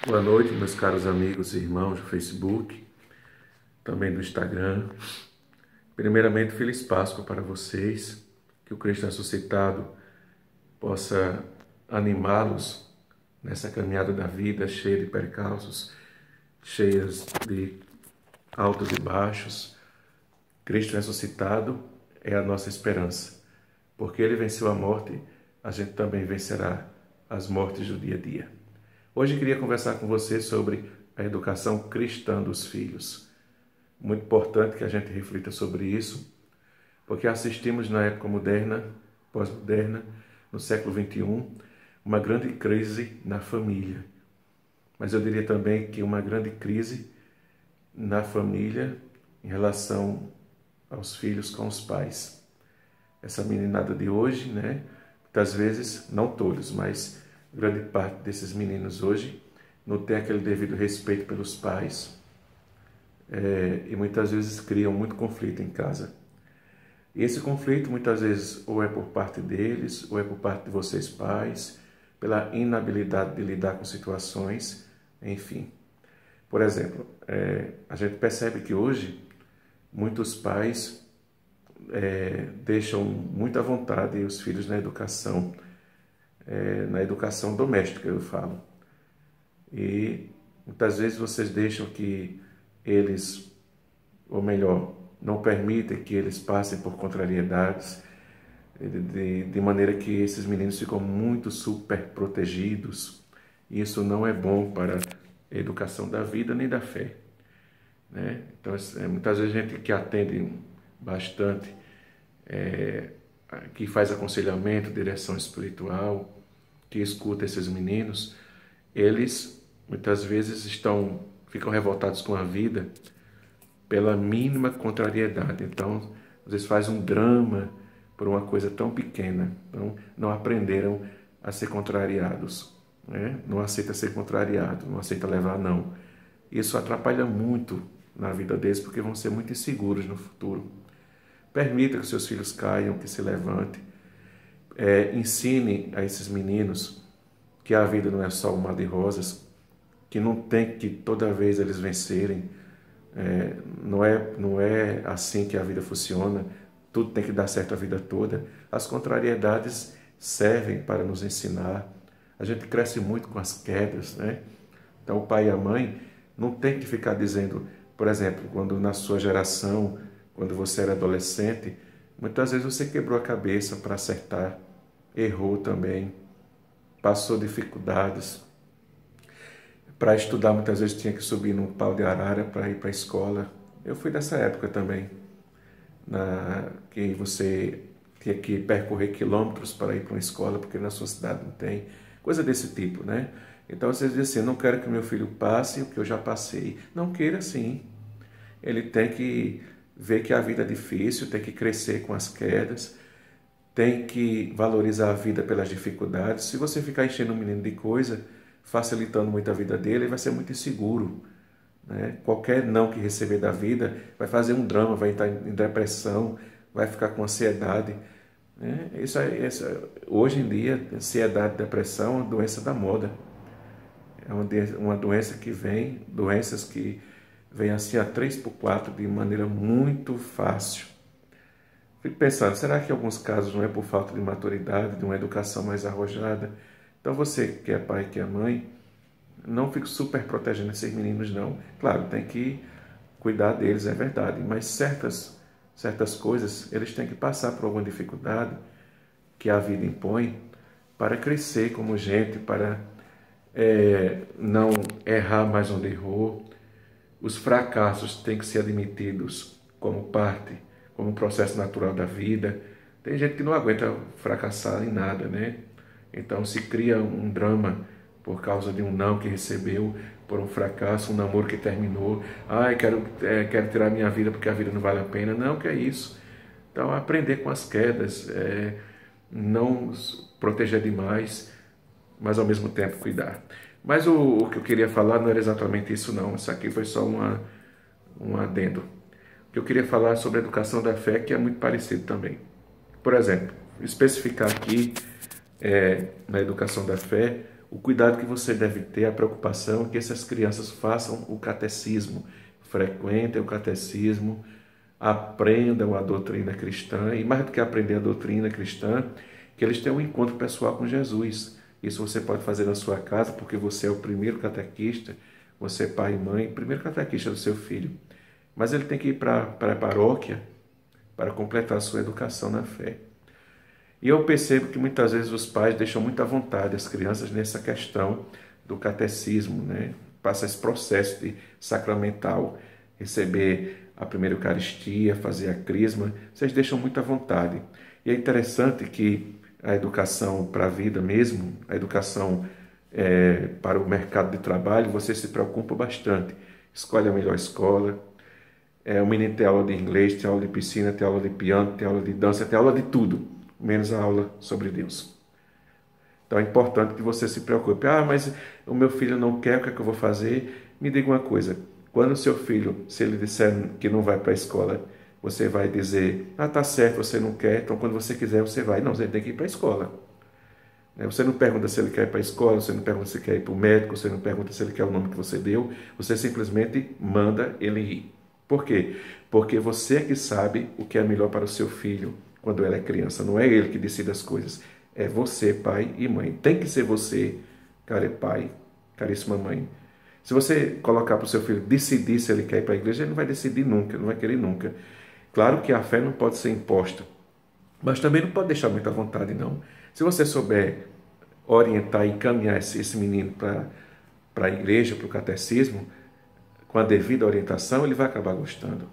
Boa noite, meus caros amigos e irmãos do Facebook, também do Instagram. Primeiramente, feliz Páscoa para vocês, que o Cristo ressuscitado possa animá-los nessa caminhada da vida cheia de percalços, cheias de altos e baixos. Cristo ressuscitado é a nossa esperança, porque Ele venceu a morte, a gente também vencerá as mortes do dia a dia. Hoje eu queria conversar com você sobre a educação cristã dos filhos. Muito importante que a gente reflita sobre isso, porque assistimos na época moderna, pós-moderna, no século XXI, uma grande crise na família. Mas eu diria também que uma grande crise na família em relação aos filhos com os pais. Essa meninada de hoje, né? Muitas vezes, não todos, mas grande parte desses meninos hoje não tem aquele devido respeito pelos pais e muitas vezes criam muito conflito em casa. E esse conflito muitas vezes ou é por parte deles, ou é por parte de vocês pais, pela inabilidade de lidar com situações, enfim. Por exemplo, a gente percebe que hoje muitos pais deixam muita vontade os filhos na educação doméstica, eu falo. E muitas vezes vocês deixam que eles, ou melhor, não permitem que eles passem por contrariedades, de maneira que esses meninos ficam muito super protegidos. E isso não é bom para a educação da vida nem da fé, né? Então, muitas vezes a gente que atende bastante, que faz aconselhamento, direção espiritual, que escuta esses meninos, eles muitas vezes ficam revoltados com a vida pela mínima contrariedade. Então, às vezes faz um drama por uma coisa tão pequena. Então, não aprenderam a ser contrariados, né? Não aceita ser contrariado, não aceita levar não. Isso atrapalha muito na vida deles, porque vão ser muito inseguros no futuro. Permita que seus filhos caiam, que se levantem. Ensine a esses meninos que a vida não é só um mar de rosas, que não tem que toda vez eles vencerem. Não é assim que a vida funciona, tudo tem que dar certo a vida toda. As contrariedades servem para nos ensinar. A gente cresce muito com as quedas, né? Então o pai e a mãe não tem que ficar dizendo, por exemplo, quando na sua geração, quando você era adolescente, muitas vezes você quebrou a cabeça para acertar, errou também, passou dificuldades. Para estudar, muitas vezes tinha que subir num pau de arara para ir para a escola. Eu fui dessa época também, que você tinha que percorrer quilômetros para ir para uma escola, porque na sua cidade não tem. Coisa desse tipo, né? Então você diz assim, não quero que meu filho passe o que eu já passei. Não queira sim. Ele tem que ver que a vida é difícil, tem que crescer com as quedas, tem que valorizar a vida pelas dificuldades. Se você ficar enchendo o menino de coisa, facilitando muito a vida dele, ele vai ser muito inseguro, né? Qualquer não que receber da vida vai fazer um drama, vai entrar em depressão, vai ficar com ansiedade, né? Hoje em dia, ansiedade e depressão é uma doença da moda. É uma doença que vem, doenças que vêm assim a 3 por 4 de maneira muito fácil. Fico pensando, será que em alguns casos não é por falta de maturidade, de uma educação mais arrojada? Então você que é pai, que é mãe, não fique super protegendo esses meninos não. Claro, tem que cuidar deles, é verdade, mas certas coisas eles têm que passar por alguma dificuldade que a vida impõe para crescer como gente, para não errar mais onde errou. Os fracassos têm que ser admitidos como parte, como um processo natural da vida. Tem gente que não aguenta fracassar em nada, né? Então se cria um drama por causa de um não que recebeu, por um fracasso, um namoro que terminou. Ai, quero tirar minha vida porque a vida não vale a pena. Não, que é isso. Então aprender com as quedas, não proteger demais, mas ao mesmo tempo cuidar. Mas o que eu queria falar não era exatamente isso não. Isso aqui foi só um adendo. O que eu queria falar sobre a educação da fé, que é muito parecido também. Por exemplo, especificar aqui na educação da fé o cuidado que você deve ter, a preocupação é que essas crianças façam o catecismo, frequentem o catecismo, aprendam a doutrina cristã e, mais do que aprender a doutrina cristã, que eles tenham um encontro pessoal com Jesus. Isso você pode fazer na sua casa, porque você é o primeiro catequista, você é pai e mãe, primeiro catequista do seu filho. Mas ele tem que ir para a paróquia para completar a sua educação na fé. E eu percebo que muitas vezes os pais deixam muito à vontade as crianças nessa questão do catecismo, né? Passa esse processo de sacramental, receber a primeira Eucaristia, fazer a crisma, vocês deixam muito à vontade. E é interessante que a educação para a vida mesmo, a educação para o mercado de trabalho, você se preocupa bastante. Escolhe a melhor escola, o menino tem aula de inglês, tem aula de piscina, tem aula de piano, tem aula de dança, tem aula de tudo, menos a aula sobre Deus. Então é importante que você se preocupe. Ah, mas o meu filho não quer, o que é que eu vou fazer? Me diga uma coisa, quando o seu filho, se ele disser que não vai para a escola, você vai dizer, ah, tá certo, você não quer, então quando você quiser você vai. Não, você tem que ir para a escola. Você não pergunta se ele quer ir para a escola, você não pergunta se ele quer ir para o médico, você não pergunta se ele quer o nome que você deu, você simplesmente manda ele ir. Por quê? Porque você é que sabe o que é melhor para o seu filho quando ele é criança. Não é ele que decide as coisas. É você, pai e mãe. Tem que ser você, cara pai, caríssima mãe. Se você colocar para o seu filho decidir se ele quer ir para a igreja, ele não vai decidir nunca, não vai querer nunca. Claro que a fé não pode ser imposta, mas também não pode deixar muita vontade, não. Se você souber orientar e encaminhar esse menino para a igreja, para o catecismo, com a devida orientação, ele vai acabar gostando.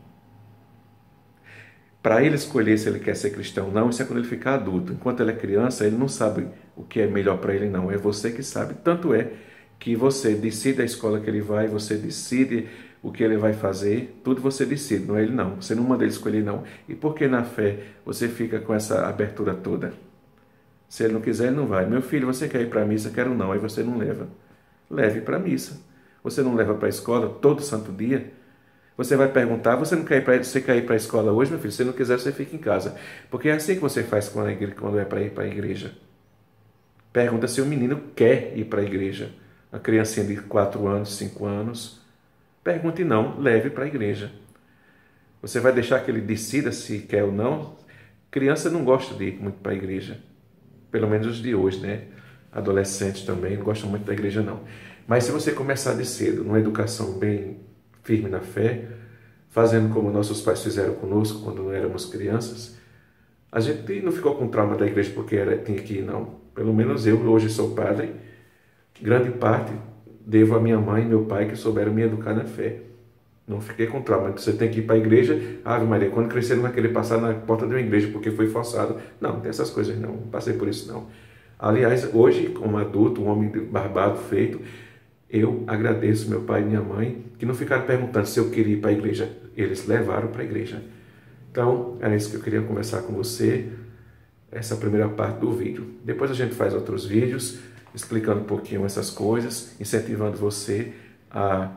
Para ele escolher se ele quer ser cristão ou não, isso é quando ele ficar adulto. Enquanto ele é criança, ele não sabe o que é melhor para ele, não. É você que sabe. Tanto é que você decide a escola que ele vai, você decide o que ele vai fazer, tudo você decide, não é ele não. Você não manda ele escolher, não. E por que na fé você fica com essa abertura toda? Se ele não quiser, ele não vai. Meu filho, você quer ir para a missa? Quero não. Aí você não leva. Leve para a missa. Você não leva para a escola todo santo dia? Você vai perguntar, você quer ir para a escola hoje, meu filho? Se não quiser, você fica em casa. Porque é assim que você faz quando é para ir para a igreja. Pergunta se o menino quer ir para a igreja. A criancinha de 4 anos, 5 anos. Pergunte não, leve para a igreja. Você vai deixar que ele decida se quer ou não? Criança não gosta de ir muito para a igreja. Pelo menos os de hoje, né? Adolescentes também não gostam muito da igreja, não. Mas se você começar de cedo, numa educação bem firme na fé, fazendo como nossos pais fizeram conosco quando éramos crianças, a gente não ficou com trauma da igreja porque tinha que ir, não. Pelo menos eu, hoje sou padre, grande parte devo à minha mãe e meu pai que souberam me educar na fé. Não fiquei com trauma. Você tem que ir para a igreja. Ave Maria, quando crescer não vai querer passar na porta de uma igreja porque foi forçado. Não, não tem essas coisas não. Não passei por isso não. Aliás, hoje, como adulto, um homem barbado, feito, eu agradeço meu pai e minha mãe que não ficaram perguntando se eu queria ir para a igreja. Eles levaram para a igreja. Então, era isso que eu queria conversar com você, essa primeira parte do vídeo. Depois a gente faz outros vídeos explicando um pouquinho essas coisas, incentivando você a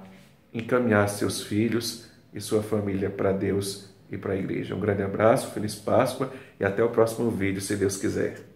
encaminhar seus filhos e sua família para Deus e para a igreja. Um grande abraço, feliz Páscoa e até o próximo vídeo, se Deus quiser.